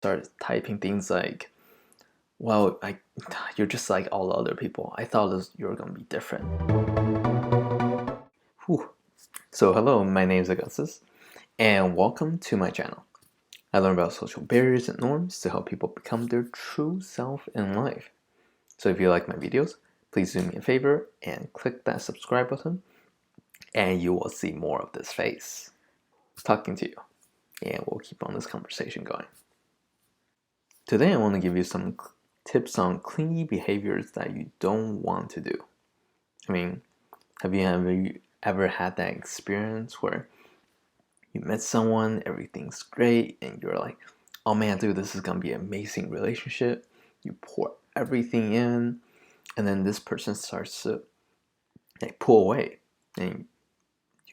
Start typing things like, well, you're just like all other people. I thought you were going to be different. Whew. So hello, my name is Augustus, and welcome to my channel. I learn about social barriers and norms to help people become their true self in life. So if you like my videos, please do me a favor and click that subscribe button, and you will see more of this face talking to you, and we'll keep on this conversation going. Today I want to give you some tips on clingy behaviors that you don't want to do. I mean, have you ever had that experience where you met someone, everything's great, and you're like, oh man, dude, this is gonna be an amazing relationship. You pour everything in, and then this person starts to pull away, and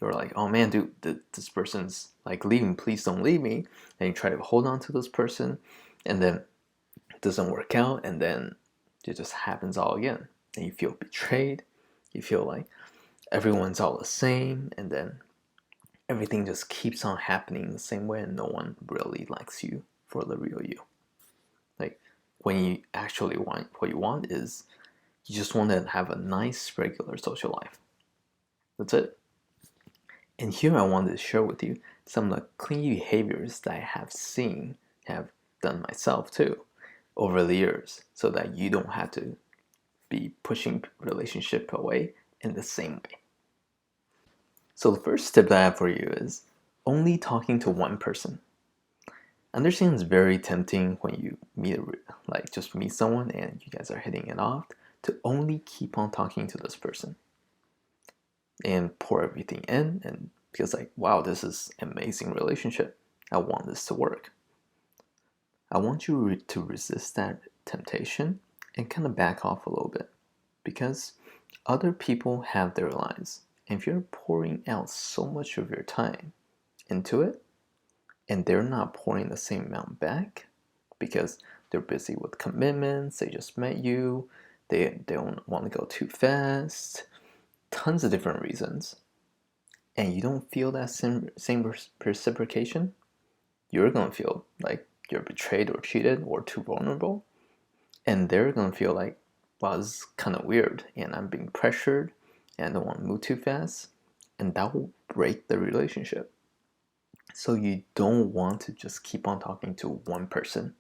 you're like, oh man, dude, this person's like leaving, please don't leave me. And you try to hold on to this person, and then it doesn't work out, and then it just happens all again. And you feel betrayed, you feel like everyone's all the same, and then everything just keeps on happening the same way, and no one really likes you for the real you. Like, when you actually want, what you want is, you just want to have a nice, regular social life. That's it. And here I wanted to share with you some of the clingy behaviors that I have seen, have done myself too, over the years, so that you don't have to be pushing relationship away in the same way. So the first tip that I have for you is only talking to one person. I understand it's very tempting when you just meet someone and you guys are hitting it off to only keep on talking to this person and pour everything in, and because like, wow, this is an amazing relationship. I want this to work. I want you to resist that temptation and kind of back off a little bit, because other people have their lives. And if you're pouring out so much of your time into it, and they're not pouring the same amount back because they're busy with commitments, they just met you, they don't want to go too fast, tons of different reasons, and you don't feel that same reciprocation, you're going to feel like you're betrayed or cheated or too vulnerable, and they're going to feel like, wow, this is kind of weird, and I'm being pressured, and I don't want to move too fast, and that will break the relationship. So you don't want to just keep on talking to one person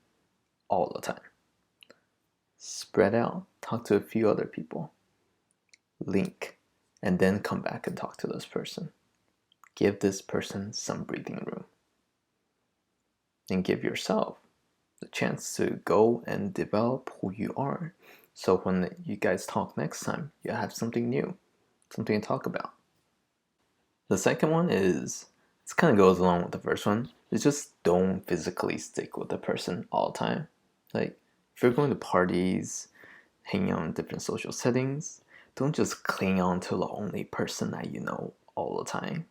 all the time. Spread out, talk to a few other people, link, and then come back and talk to this person. Give this person some breathing room. And give yourself the chance to go and develop who you are. So when you guys talk next time, you have something new, something to talk about. The second one is, this kind of goes along with the first one, is just don't physically stick with the person all the time. Like, if you're going to parties, hanging out in different social settings, don't just cling on to the only person that you know all the time.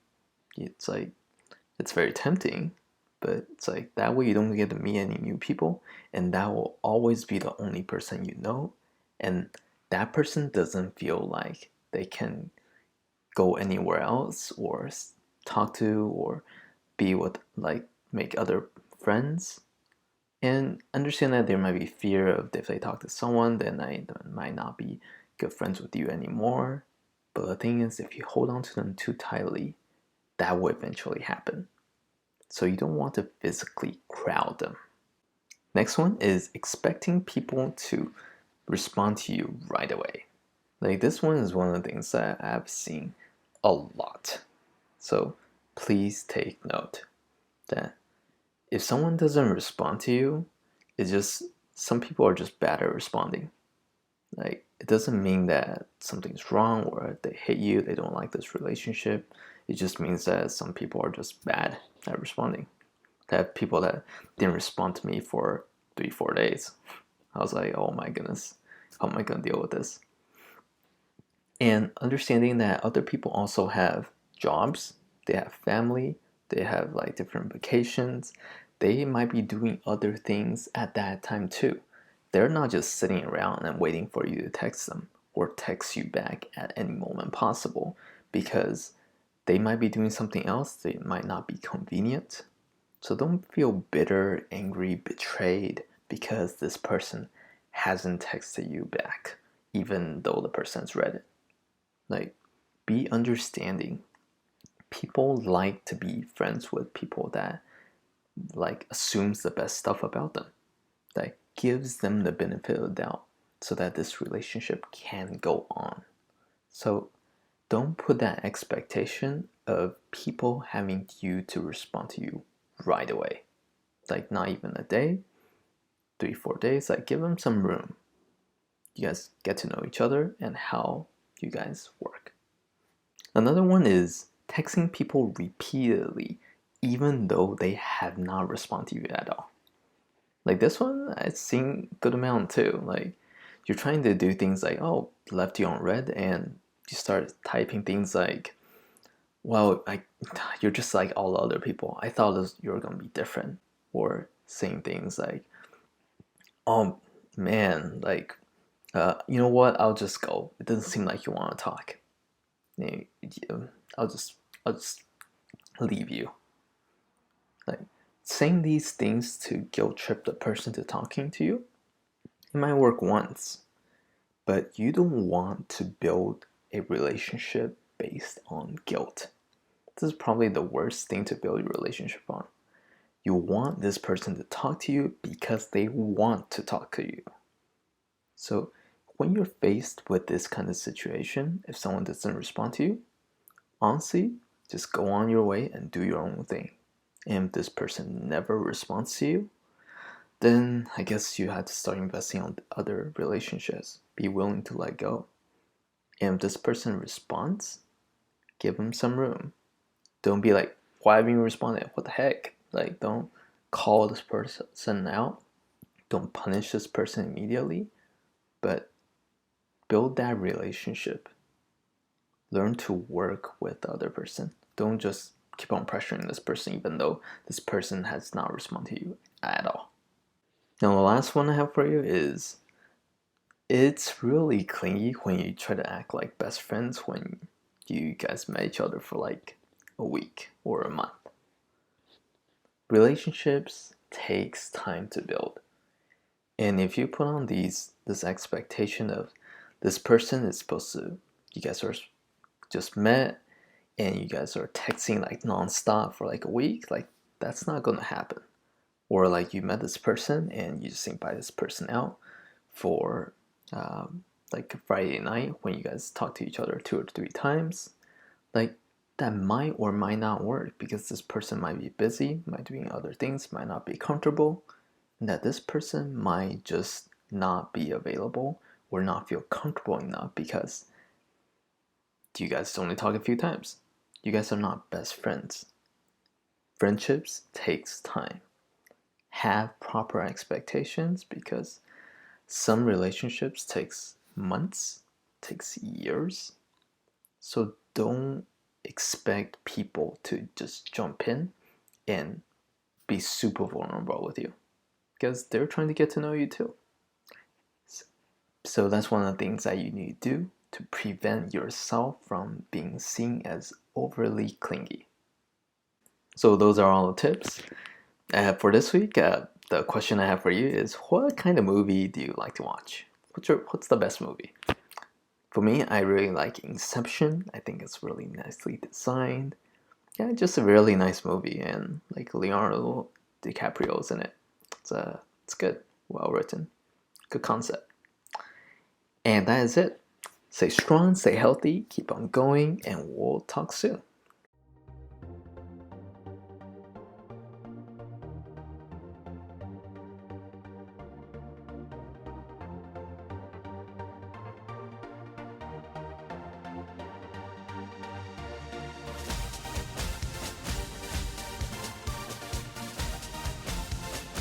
It's like, it's very tempting, but it's like, that way you don't get to meet any new people, and that will always be the only person you know, and that person doesn't feel like they can go anywhere else or talk to or be with, like, make other friends. And understand that there might be fear of, if they talk to someone, then I might not be good friends with you anymore. But the thing is, if you hold on to them too tightly, that will eventually happen. So you don't want to physically crowd them. Next one is expecting people to respond to you right away. Like, this one is one of the things that I've seen a lot. So please take note that if someone doesn't respond to you, it's just, some people are just bad at responding. Like, it doesn't mean that something's wrong or they hate you, they don't like this relationship. It just means that some people are just bad at responding. I have people that didn't respond to me for 3-4 days. I was like, oh my goodness, how am I gonna deal with this? And understanding that other people also have jobs, they have family, they have like different vacations, they might be doing other things at that time too. They're not just sitting around and waiting for you to text them or text you back at any moment possible, because they might be doing something else, they might not be convenient. So don't feel bitter, angry, betrayed because this person hasn't texted you back, even though the person's read it. Like, be understanding. People like to be friends with people that like assumes the best stuff about them, that gives them the benefit of the doubt so that this relationship can go on. So don't put that expectation of people having you to respond to you right away. Like not even a day, 3, 4 days, like give them some room. You guys get to know each other and how you guys work. Another one is texting people repeatedly even though they have not responded to you at all. Like this one, I've seen good amount too. Like you're trying to do things like, oh, left you on red, and you start typing things like, well, you're just like all other people. I thought you were gonna be different. Or saying things like, oh man, like, you know what? I'll just go. It doesn't seem like you want to talk. I'll just, I'll just leave you. Like saying these things to guilt trip the person to talking to you, it might work once, but you don't want to build a relationship based on guilt. This is probably the worst thing to build your relationship on. You want this person to talk to you because they want to talk to you. So when you're faced with this kind of situation, if someone doesn't respond to you, honestly, just go on your way and do your own thing. And if this person never responds to you, then I guess you have to start investing on other relationships. Be willing to let go. And if this person responds, give them some room. Don't be like, why haven't you responded? What the heck? Like, don't call this person out. Don't punish this person immediately. But build that relationship. Learn to work with the other person. Don't just keep on pressuring this person even though this person has not responded to you at all. Now the last one I have for you is, it's really clingy when you try to act like best friends when you guys met each other for like a week or a month. Relationships takes time to build. And if you put on this expectation of this person is supposed to, you guys are just met and you guys are texting like nonstop for like a week, like that's not gonna happen. Or like you met this person and you just invite this person out for like a Friday night when you guys talk to each other 2 or 3 times. Like that might or might not work because this person might be busy, might be doing other things, might not be comfortable, and that this person might just not be available or not feel comfortable enough because you guys only talk a few times. You guys are not best friends. Friendships takes time. Have proper expectations because some relationships takes months, takes years. So don't expect people to just jump in and be super vulnerable with you because they're trying to get to know you too. So that's one of the things that you need to do to prevent yourself from being seen as overly clingy. So those are all the tips I have for this week. The question I have for you is, what kind of movie do you like to watch? What's the best movie? For me, I really like Inception. I think it's really nicely designed. Yeah, just a really nice movie, and like Leonardo DiCaprio's in it. It's good, well written, good concept. And that is it. Stay strong, stay healthy, keep on going, and we'll talk soon.